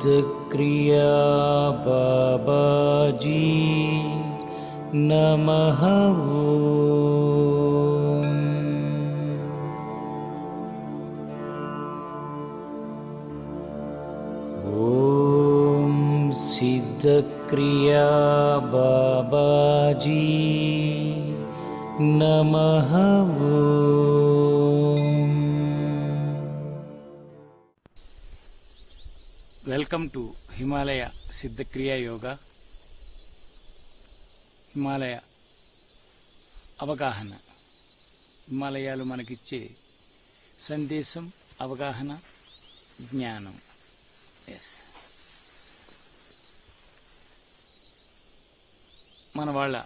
सिद्धक्रिया बाबाजी नमः। ओम सिद्धक्रिया बाबाजी नमः। Welcome to Himalaya Siddhakriya Yoga. Himalaya అవగాహన, హిమాలయాలు మనకిచ్చే సందేశం, అవగాహన, జ్ఞానం. మన వాళ్ళ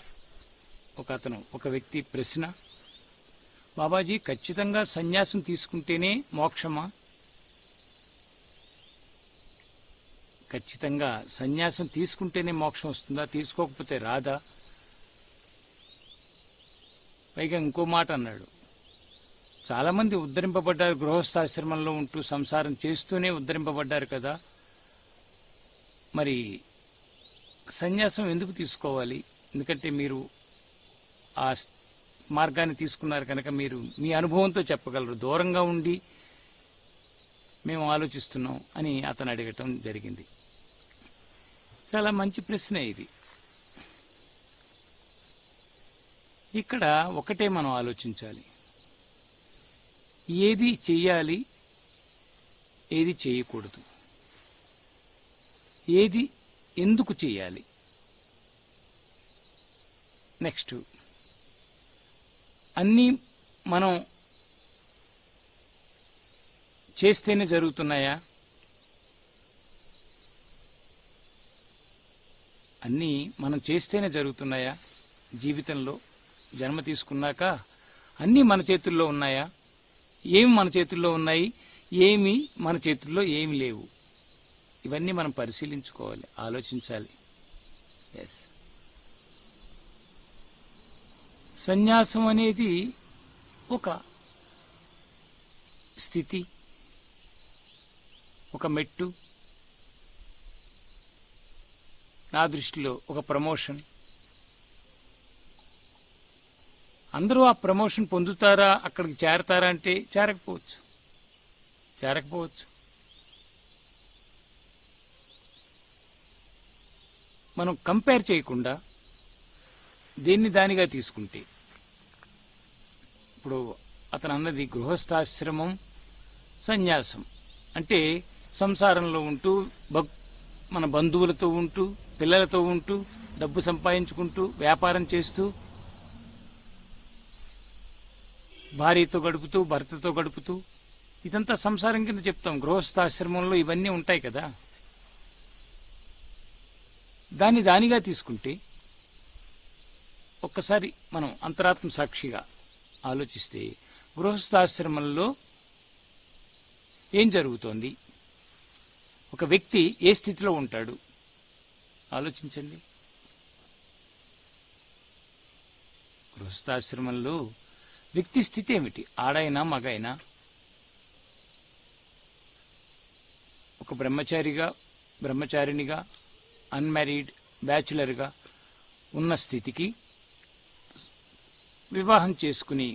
ఒక వ్యక్తి ప్రశ్న, బాబాజీ ఖచ్చితంగా సన్యాసం తీసుకుంటేనే మోక్షమా? ఖచ్చితంగా సన్యాసం తీసుకుంటేనే మోక్షం వస్తుందా? తీసుకోకపోతే రాదా? పైగా ఇంకో మాట అన్నాడు, చాలామంది ఉద్ధరింపబడ్డారు, గృహస్థాశ్రమంలో ఉంటూ సంసారం చేస్తూనే ఉద్ధరింపబడ్డారు కదా, మరి సన్యాసం ఎందుకు తీసుకోవాలి? ఎందుకంటే మీరు ఆ మార్గాన్ని తీసుకున్నారు కనుక మీరు మీ అనుభవంతో చెప్పగలరు. దూరంగా ఉండి మేము ఆలోచిస్తున్నాం అని అతను అడగటం జరిగింది. చాలా మంచి ప్రశ్న ఇది. ఇక్కడ ఒకటే మనం ఆలోచించాలి, ఏది చెయ్యాలి, ఏది చేయకూడదు, ఏది ఎందుకు చేయాలి. నెక్స్ట్, అన్నీ మనం చేస్తేనే జరుగుతున్నాయా? అన్నీ మనం చేస్తేనే జరుగుతున్నాయా? జీవితంలో జన్మ తీసుకున్నాక అన్నీ మన చేతుల్లో ఉన్నాయా? ఏమి మన చేతుల్లో ఉన్నాయి, ఏమి మన చేతుల్లో ఏమి లేవు, ఇవన్నీ మనం పరిశీలించుకోవాలి, ఆలోచించాలి. సన్యాసం అనేది ఒక స్థితి, ఒక మెట్టు, నా దృష్టిలో ఒక ప్రమోషన్. అందరూ ఆ ప్రమోషన్ పొందుతారా, అక్కడికి చేరతారా అంటే చేరకపోవచ్చు. మనం కంపేర్ చేయకుండా దేన్ని దానిగా తీసుకుంటే, ఇప్పుడు అతను అన్నది గృహస్థాశ్రమం, సన్యాసం అంటే సంసారంలో ఉంటూ మన బంధువులతో ఉంటూ, పిల్లలతో ఉంటూ, డబ్బు సంపాదించుకుంటూ, వ్యాపారం చేస్తూ, భార్యతో గడుపుతూ, భర్తతో గడుపుతూ, ఇదంతా సంసారం కింద చెప్తాం. గృహస్థాశ్రమంలో ఇవన్నీ ఉంటాయి కదా. దానిగా తీసుకుంటే ఒక్కసారి మనం అంతరాత్మ సాక్షిగా ఆలోచిస్తే గృహస్థాశ్రమంలో ఏం జరుగుతోంది, ఒక వ్యక్తి ఏ స్థితిలో ఉంటాడు ఆలోచించండి. గృహస్థాశ్రమంలో వ్యక్తి స్థితి ఏమిటి? ఆడైనా మగైనా ఒక బ్రహ్మచారినిగా, అన్మ్యారీడ్, బ్యాచులర్గా ఉన్న స్థితికి వివాహం చేసుకుని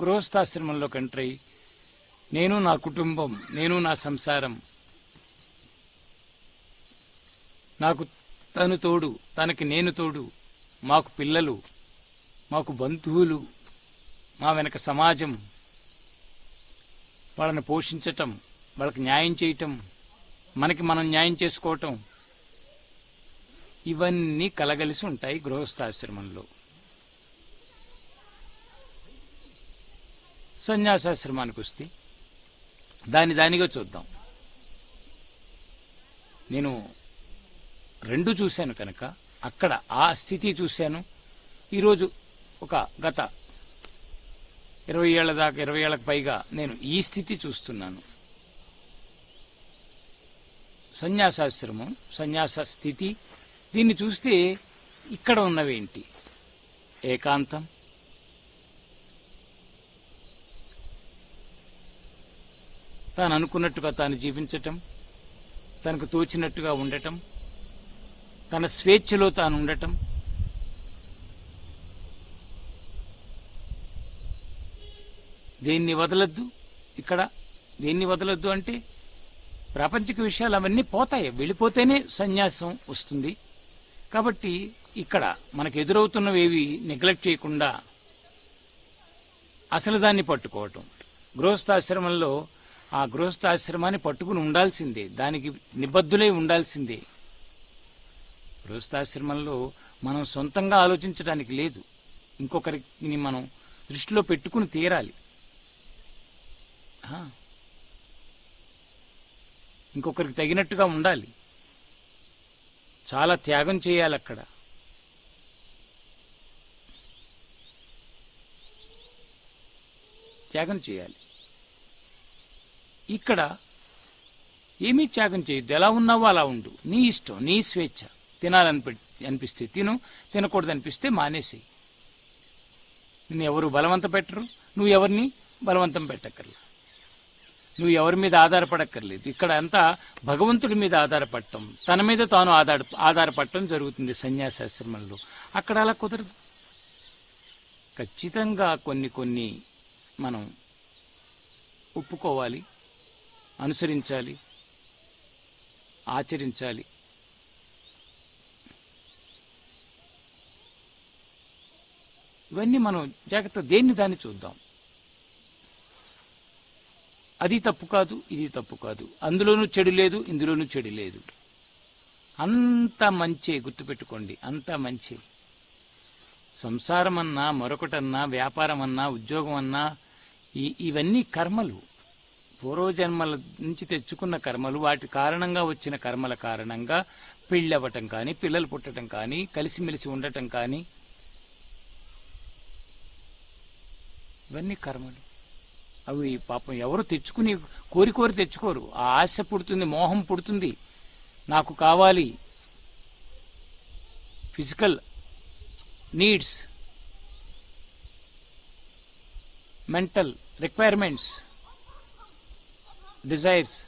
గృహస్థాశ్రమంలో కంట్రై, నేను నా కుటుంబం, నేను నా సంసారం, నాకు తను తోడు, తనకి నేను తోడు, మాకు పిల్లలు, మాకు బంధువులు, మా వెనక సమాజం, వాళ్ళని పోషించటం, వాళ్ళకి న్యాయం చేయటం, మనకి మనం న్యాయం చేసుకోవటం, ఇవన్నీ కలగలిసి ఉంటాయి గృహస్థాశ్రమంలో. సన్యాసాశ్రమానికి వస్తే దానిగా చూద్దాం. నేను రెండు చూశాను కనుక అక్కడ ఆ స్థితి చూశాను. ఈరోజు ఒక గత 20 ఏళ్ల దాకా, 20 ఏళ్లకు పైగా నేను ఈ స్థితి చూస్తున్నాను. సన్యాసాశ్రమం, సన్యాస స్థితి, దీన్ని చూస్తే ఇక్కడ ఉన్నవేంటి? ఏకాంతం, తాను అనుకున్నట్టుగా తాను జీవించటం, తనకు తోచినట్టుగా ఉండటం, తన స్వేచ్ఛలో తాను ఉండటం, దేన్ని వదలద్దు. ఇక్కడ దేన్ని వదలద్దు అంటే ప్రాపంచిక విషయాలు అవన్నీ పోతాయి, వెళ్ళిపోతేనే సన్యాసం వస్తుంది. కాబట్టి ఇక్కడ మనకు ఎదురవుతున్నవేవి నెగ్లెక్ట్ చేయకుండా అసలు దాన్ని పట్టుకోవటం. గృహస్థాశ్రమంలో ఆ గృహస్థాశ్రమాన్ని పట్టుకుని ఉండాల్సిందే, దానికి నిబద్ధులై ఉండాల్సిందే. గృహస్థాశ్రమంలో మనం సొంతంగా ఆలోచించడానికి లేదు, ఇంకొకరిని మనం దృష్టిలో పెట్టుకుని తీరాలి. ఇంకొకరికి తగినట్టుగా ఉండాలి, చాలా త్యాగం చేయాలి. అక్కడ త్యాగం చేయాలి. ఇక్కడ ఏమీ త్యాగం చేయొద్దు, ఎలా ఉన్నావో అలా ఉండు, నీ ఇష్టం, నీ స్వేచ్ఛ. అనిపిస్తే తిను, తినకూడదు అనిపిస్తే మానేసేయి. నిన్ను ఎవరు బలవంతం పెట్టరు, నువ్వు ఎవరిని బలవంతం పెట్టక్కర్లేదు, నువ్వు ఎవరి మీద ఆధారపడక్కర్లేదు. ఇక్కడ అంతా భగవంతుడి మీద ఆధారపడటం, తన మీద తాను ఆధారపడటం జరుగుతుంది సన్యాసాశ్రమంలో. అక్కడ అలా కుదరదు. ఖచ్చితంగా కొన్ని మనం ఒప్పుకోవాలి, అనుసరించాలి, ఆచరించాలి. ఇవన్నీ మనం జాగ్రత్త దేన్ని దాన్ని చూద్దాం. అది తప్పు కాదు, ఇది తప్పు కాదు, అందులోనూ చెడు లేదు, ఇందులోనూ చెడు లేదు. అంత మంచే, గుర్తుపెట్టుకోండి, అంత మంచే. సంసారం అన్నా, మరొకటన్నా, వ్యాపారం అన్నా, ఉద్యోగం అన్నా, ఇవన్నీ కర్మలు, పూర్వజన్మల నుంచి తెచ్చుకున్న కర్మలు. వాటి కారణంగా వచ్చిన కర్మల కారణంగా పెళ్ళి అవ్వటం కానీ, పిల్లలు పుట్టడం కానీ, కలిసిమెలిసి ఉండటం కానీ, ఇవన్నీ కర్మలు. అవి పాపం ఎవరు తెచ్చుకుని కోరి తెచ్చుకోరు. ఆ ఆశ పుడుతుంది, మోహం పుడుతుంది, నాకు కావాలి. Physical needs, mental requirements, desires,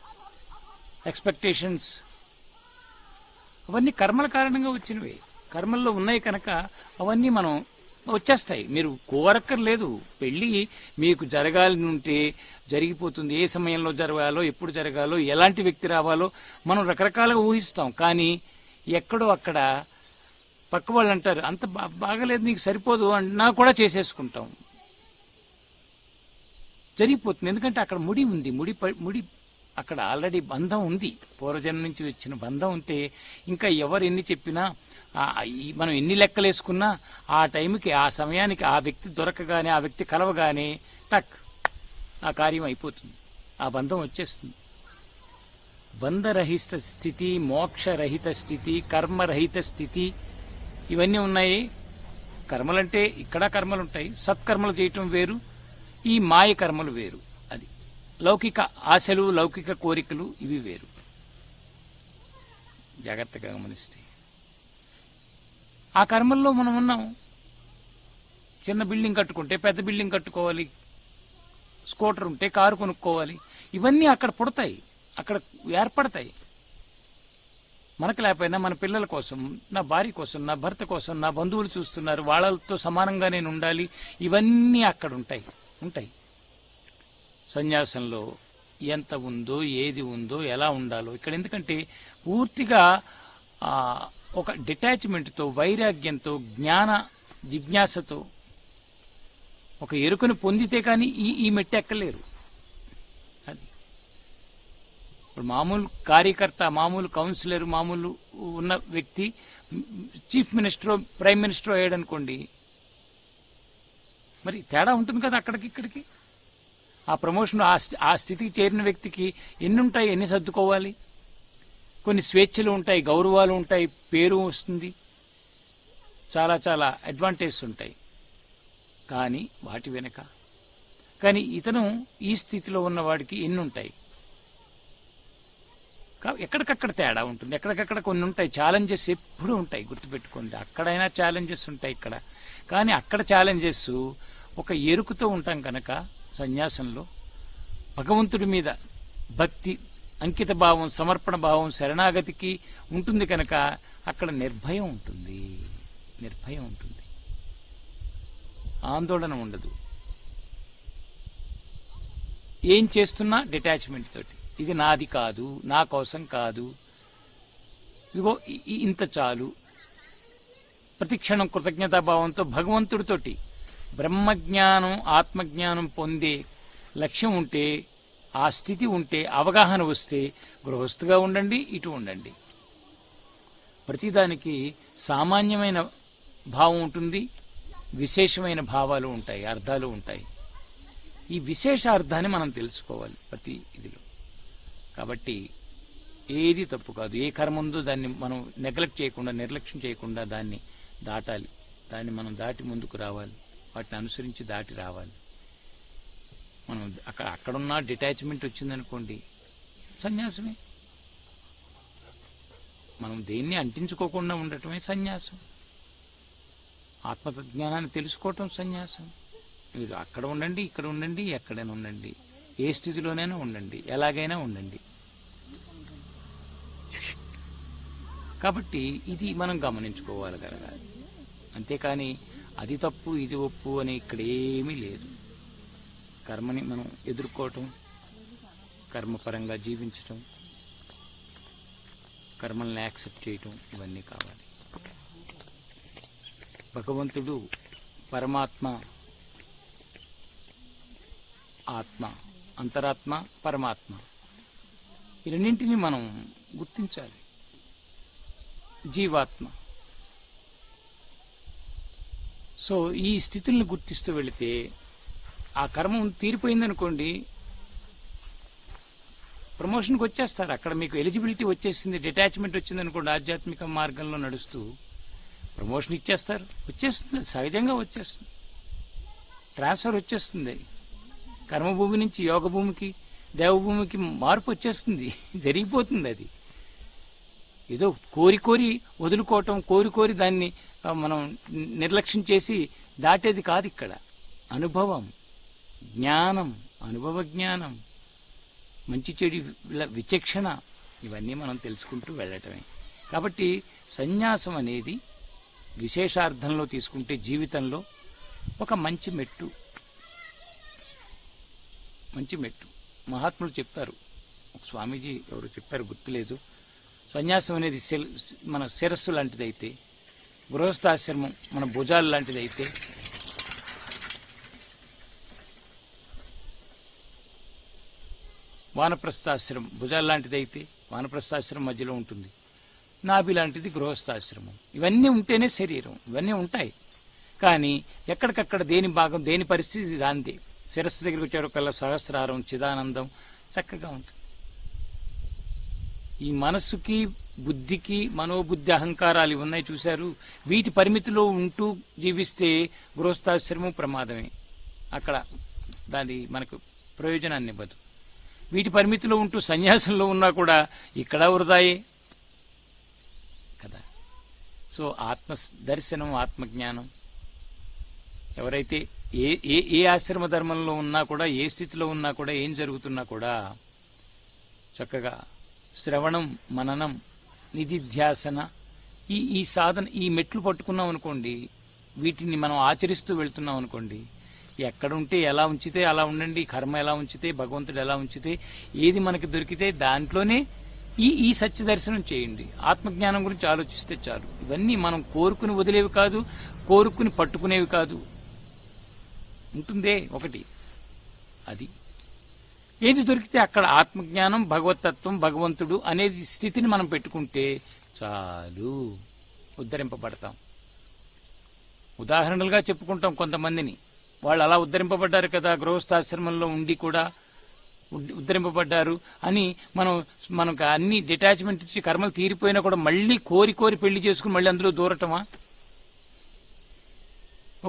expectations, అవన్నీ కర్మల కారణంగా వచ్చినవి. కర్మల్లో ఉన్నాయి కనుక అవన్నీ మనం వచ్చేస్తాయి. మీరు కోరక్కర్లేదు. పెళ్ళి మీకు జరగాలి ఉంటే జరిగిపోతుంది. ఏ సమయంలో జరగాలో, ఎప్పుడు జరగాలో, ఎలాంటి వ్యక్తి రావాలో మనం రకరకాలుగా ఊహిస్తాం. కానీ ఎక్కడో అక్కడ పక్క వాళ్ళు అంటారు, అంత బాగలేదు, నీకు సరిపోదు అన్నా కూడా చేసేసుకుంటాం. జరిగిపోతుంది. ఎందుకంటే అక్కడ ముడి ఉంది, ముడి అక్కడ ఆల్రెడీ బంధం ఉంది. పూర్వజన్మ నుంచి వచ్చిన బంధం ఉంటే ఇంకా ఎవరు ఎన్ని చెప్పినా, మనం ఎన్ని లెక్కలేసుకున్నా ఆ టైంకి, ఆ సమయానికి ఆ వ్యక్తి దొరకగానే, ఆ వ్యక్తి కలవగానే టక్ ఆ కార్యం అయిపోతుంది, ఆ బంధం వచ్చేస్తుంది. బంధరహిత స్థితి, మోక్షరహిత స్థితి, కర్మరహిత స్థితి, ఇవన్నీ ఉన్నాయి. కర్మలంటే ఇక్కడ కర్మలు ఉంటాయి, సత్కర్మలు చేయటం వేరు, ఈ మాయ కర్మలు వేరు. అది లౌకిక ఆశలు, లౌకిక కోరికలు, ఇవి వేరు. జాగ్రత్తగా గమనిస్తే ఆ కర్మల్లో మనం ఉన్నాం. చిన్న బిల్డింగ్ కట్టుకుంటే పెద్ద బిల్డింగ్ కట్టుకోవాలి, స్కూటర్ ఉంటే కారు కొనుక్కోవాలి. ఇవన్నీ అక్కడ పుడతాయి, అక్కడ ఏర్పడతాయి. మనకు లేకపోయినా మన పిల్లల కోసం, నా భార్య కోసం, నా భర్త కోసం, నా బంధువులు చూస్తున్నారు, వాళ్ళతో సమానంగా నేను ఉండాలి. ఇవన్నీ అక్కడ ఉంటాయి. సన్యాసంలో ఎంత ఉందో, ఏది ఉందో, ఎలా ఉండాలో ఇక్కడ. ఎందుకంటే పూర్తిగా ఒక డిటాచ్మెంట్తో, వైరాగ్యంతో, జ్ఞాన జిజ్ఞాసతో, ఒక ఎరుకను పొందితే కానీ ఈ మెట్టి ఎక్కలేరు. అది ఇప్పుడు మామూలు కార్యకర్త, మామూలు కౌన్సిలర్, మామూలు ఉన్న వ్యక్తి చీఫ్ మినిస్టర్, ప్రైమ్ మినిస్టర్ అయ్యాడు అనుకోండి, మరి తేడా ఉంటుంది కదా అక్కడికి ఇక్కడికి. ఆ ప్రమోషన్, ఆ స్థితికి చేరిన వ్యక్తికి ఎన్ని ఉంటాయి, ఎన్ని సర్దుకోవాలి. కొన్ని స్వేచ్ఛలు ఉంటాయి, గౌరవాలు ఉంటాయి, పేరు వస్తుంది, చాలా చాలా అడ్వాంటేజెస్ ఉంటాయి. కానీ వాటి వెనక, కానీ ఇతను ఈ స్థితిలో ఉన్నవాడికి ఎన్ని ఉంటాయి. ఎక్కడికక్కడ తేడా ఉంటుంది, ఎక్కడికక్కడ కొన్ని ఉంటాయి. ఛాలెంజెస్ ఎప్పుడూ ఉంటాయి, గుర్తుపెట్టుకోండి. అక్కడైనా ఛాలెంజెస్ ఉంటాయి ఇక్కడ. కానీ అక్కడ ఛాలెంజెస్ ఒక ఎరుకుతో ఉంటాం కనుక సన్యాసంలో భగవంతుడి మీద భక్తి అంకిత భావం, సమర్పణ భావం, శరణాగతికి ఉంటుంది కనుక అక్కడ నిర్భయం ఉంటుంది, నిర్భయం ఉంటుంది, ఆందోళన ఉండదు. ఏం చేస్తున్నా డిటాచ్మెంట్ తోటి, ఇది నాది కాదు, నా కోసం కాదు, ఇదిగో ఇంత చాలు. ప్రతిక్షణం కృతజ్ఞతాభావంతో భగవంతుడితోటి బ్రహ్మజ్ఞానం, ఆత్మజ్ఞానం పొందే లక్ష్యం ఉంటే, ఆ స్థితి ఉంటే, అవగాహన వస్తే గృహస్థుగా ఉండండి, ఇటు ఉండండి. ప్రతిదానికి సామాన్యమైన భావం ఉంటుంది, విశేషమైన భావాలు ఉంటాయి, అర్థాలు ఉంటాయి. ఈ విశేష అర్థాన్ని మనం తెలుసుకోవాలి ప్రతి ఇదిలో. కాబట్టి ఏది తప్పు కాదు. ఏ కర్మ ఉందో దాన్ని మనం నెగ్లెక్ట్ చేయకుండా, నిర్లక్ష్యం చేయకుండా దాన్ని దాటాలి. దాన్ని మనం దాటి ముందుకు రావాలి, వాటిని అనుసరించి దాటి రావాలి. మనం అక్కడున్న డిటాచ్మెంట్ వచ్చిందనుకోండి, సన్యాసమే. మనం దేన్ని అంటించుకోకుండా ఉండటమే సన్యాసం. ఆత్మజ్ఞానాన్ని తెలుసుకోవటం సన్యాసం. మీరు అక్కడ ఉండండి, ఇక్కడ ఉండండి, ఎక్కడైనా ఉండండి, ఏ స్థితిలోనైనా ఉండండి, ఎలాగైనా ఉండండి. కాబట్టి ఇది మనం గమనించుకోవాలి కదా. అంతేకాని అది తప్పు, ఇది ఒప్పు అని ఇక్కడ ఏమీ లేదు. కర్మని మనం ఎదుర్కోవటం, కర్మపరంగా జీవించటం, కర్మల్ని యాక్సెప్ట్ చేయటం, ఇవన్నీ కావాలి. భగవంతుడు, పరమాత్మ, ఆత్మ, అంతరాత్మ, పరమాత్మ, ఈ రెండింటినీ మనం గుర్తించాలి. జీవాత్మ. సో ఈ స్థితుల్ని గుర్తిస్తూ వెళితే ఆ కర్మ తీరిపోయిందనుకోండి, ప్రమోషన్కి వచ్చేస్తారు. అక్కడ మీకు ఎలిజిబిలిటీ వచ్చేసింది, డిటాచ్మెంట్ వచ్చిందనుకోండి, ఆధ్యాత్మిక మార్గంలో నడుస్తూ ప్రమోషన్ ఇచ్చేస్తారు. వచ్చేస్తుంది, సహజంగా వచ్చేస్తుంది, ట్రాన్స్ఫర్ వచ్చేస్తుంది. కర్మభూమి నుంచి యోగ భూమికి, దేవభూమికి మార్పు వచ్చేస్తుంది, జరిగిపోతుంది. అది ఏదో కోరి కోరి వదులుకోవటం, కోరి కోరి దాన్ని మనం నిర్లక్ష్యం చేసి దాటేది కాదు. ఇక్కడ అనుభవం, జ్ఞానం, అనుభవ జ్ఞానం, మంచి చెడు విచక్షణ, ఇవన్నీ మనం తెలుసుకుంటూ వెళ్ళటమే. కాబట్టి సన్యాసం అనేది విశేషార్థంలో తీసుకుంటే జీవితంలో ఒక మంచి మెట్టు, మంచి మెట్టు. మహాత్ములు చెప్తారు, స్వామీజీ ఎవరు చెప్పారు గుర్తులేదు, సన్యాసం అనేది మన శిరస్సు లాంటిదైతే, గృహస్థాశ్రమం మన భుజాలు లాంటిదైతే, వానప్రస్థాశ్రమం భుజాలు లాంటిదైతే వానప్రస్థాశ్రమం మధ్యలో ఉంటుంది, నాభి లాంటిది గృహస్థాశ్రమం. ఇవన్నీ ఉంటేనే శరీరం, ఇవన్నీ ఉంటాయి. కానీ ఎక్కడికక్కడ దేని భాగం, దేని పరిస్థితి దాందే. శిరస్సు దగ్గరికి వచ్చేటప్పుడు సహస్రారం, చిదానందం చక్కగా ఉంటుంది. ఈ మనస్సుకి, బుద్ధికి, మనోబుద్ధి, అహంకారాలు ఉన్నాయి చూశారు, వీటి పరిమితిలో ఉంటూ జీవిస్తే గృహస్థాశ్రమం ప్రమాదమే. అక్కడ దాని మనకు ప్రయోజనాన్ని ఇవ్వదు. వీటి పరిమితిలో ఉంటూ సన్యాసంలో ఉన్నా కూడా ఇక్కడ వృధాయే కదా. సో ఆత్మ దర్శనం, ఆత్మజ్ఞానం, ఎవరైతే ఏ ఆశ్రమ ధర్మంలో ఉన్నా కూడా, ఏ స్థితిలో ఉన్నా కూడా, ఏం జరుగుతున్నా కూడా చక్కగా శ్రవణం, మననం, నిధిధ్యాసన, ఈ సాధన, ఈ మెట్లు పట్టుకున్నాం అనుకోండి, వీటిని మనం ఆచరిస్తూ వెళ్తున్నాం అనుకోండి, ఎక్కడుంటే ఎలా ఉంచితే అలా ఉండండి, కర్మ ఎలా ఉంచితే, భగవంతుడు ఎలా ఉంచితే, ఏది మనకి దొరికితే దాంట్లోనే ఈ సత్య దర్శనం చేయండి. ఆత్మజ్ఞానం గురించి ఆలోచిస్తే చాలు. ఇవన్నీ మనం కోరుకుని వదిలేవి కాదు, కోరుకుని పట్టుకునేవి కాదు. ఉంటుందే ఒకటి, అది ఏది దొరికితే అక్కడ ఆత్మజ్ఞానం, భగవతత్వం, భగవంతుడు అనేది స్థితిని మనం పెట్టుకుంటే చాలు, ఉద్ధరింపబడతాం. ఉదాహరణలుగా చెప్పుకుంటాం కొంతమందిని, వాళ్ళు అలా ఉద్ధరింపబడ్డారు కదా, గృహస్థాశ్రమంలో ఉండి కూడా ఉద్ధరింపబడ్డారు అని మనకు అన్ని డిటాచ్మెంట్ ఇచ్చి కర్మలు తీరిపోయినా కూడా మళ్ళీ కోరి కోరి పెళ్లి చేసుకుని మళ్ళీ అందులో దూరటమా?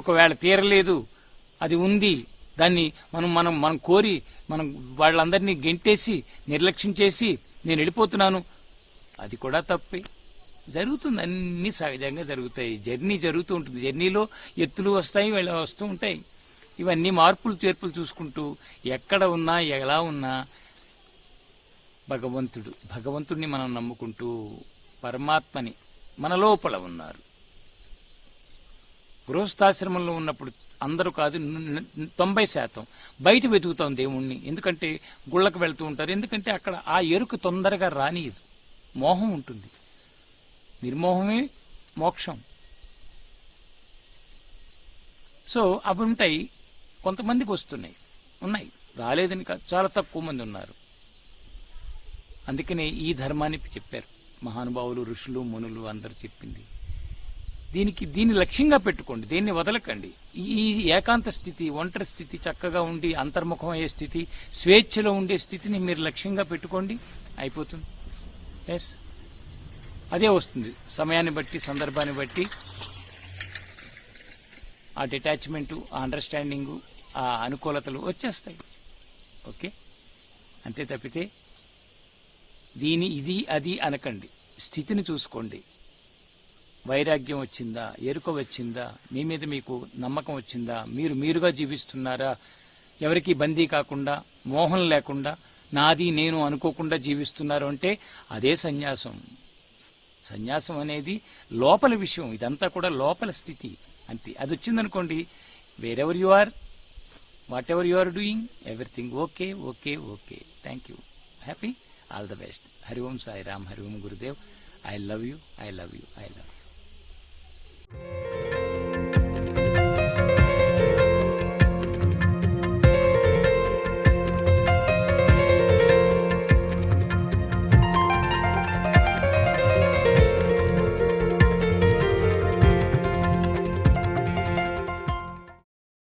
ఒకవేళ తీరలేదు, అది ఉంది, దాన్ని మనం కోరి మనం వాళ్ళందరినీ గెంటేసి నిర్లక్ష్యం చేసి నేను వెళ్ళిపోతున్నాను, అది కూడా తప్పే. జరుగుతుంది, అన్ని సహజంగా జరుగుతాయి. జర్నీ జరుగుతూ ఉంటుంది, జర్నీలో ఎత్తులు వస్తాయి, వస్తూ ఉంటాయి. ఇవన్నీ మార్పులు చేర్పులు చూసుకుంటూ ఎక్కడ ఉన్నా, ఎలా ఉన్నా భగవంతుడిని మనం నమ్ముకుంటూ పరమాత్మని మన లోపల ఉన్నారు. గృహస్థాశ్రమంలో ఉన్నప్పుడు అందరూ కాదు, 90% బయట వెతుకుతాం దేవుణ్ణి. ఎందుకంటే గుళ్ళకు వెళ్తూ ఉంటారు, ఎందుకంటే అక్కడ ఆ ఎరుక తొందరగా రానియదు, మోహం ఉంటుంది. నిర్మోహమే మోక్షం. సో అవి ఉంటాయి, కొంతమందికి ఉన్నాయి, రాలేదని కాదు, చాలా తక్కువ మంది ఉన్నారు. అందుకనే ఈ ధర్మాన్ని చెప్పారు మహానుభావులు, ఋషులు, మునులు అందరూ చెప్పింది. దీన్ని లక్ష్యంగా పెట్టుకోండి, దీన్ని వదలకండి. ఈ ఏకాంత స్థితి, ఒంటరి స్థితి, చక్కగా ఉండి అంతర్ముఖం అయ్యే స్థితి, స్వేచ్ఛలో ఉండే స్థితిని మీరు లక్ష్యంగా పెట్టుకోండి, అయిపోతుంది. ఎస్, అదే వస్తుంది. సమయాన్ని బట్టి, సందర్భాన్ని బట్టి ఆ డిటాచ్మెంటు, ఆ అండర్స్టాండింగు, ఆ అనుకూలతలు వచ్చేస్తాయి. ఓకే, అంతే తప్పితే ఇది అది అనకండి. స్థితిని చూసుకోండి. వైరాగ్యం వచ్చిందా, ఎరుక వచ్చిందా, మీ మీద మీకు నమ్మకం వచ్చిందా, మీరుగా జీవిస్తున్నారా, ఎవరికి బందీ కాకుండా, మోహం లేకుండా, నాది నేను అనుకోకుండా జీవిస్తున్నారు అంటే అదే సన్యాసం. సన్యాసం అనేది లోపల విషయం, ఇదంతా కూడా లోపల స్థితి అంతే. అది వచ్చిందనుకోండి, wherever you are, whatever you are doing, everything okay. Thank you, happy, all the best. Hari Om Sai Ram, Hari Om Gurudev. I love you.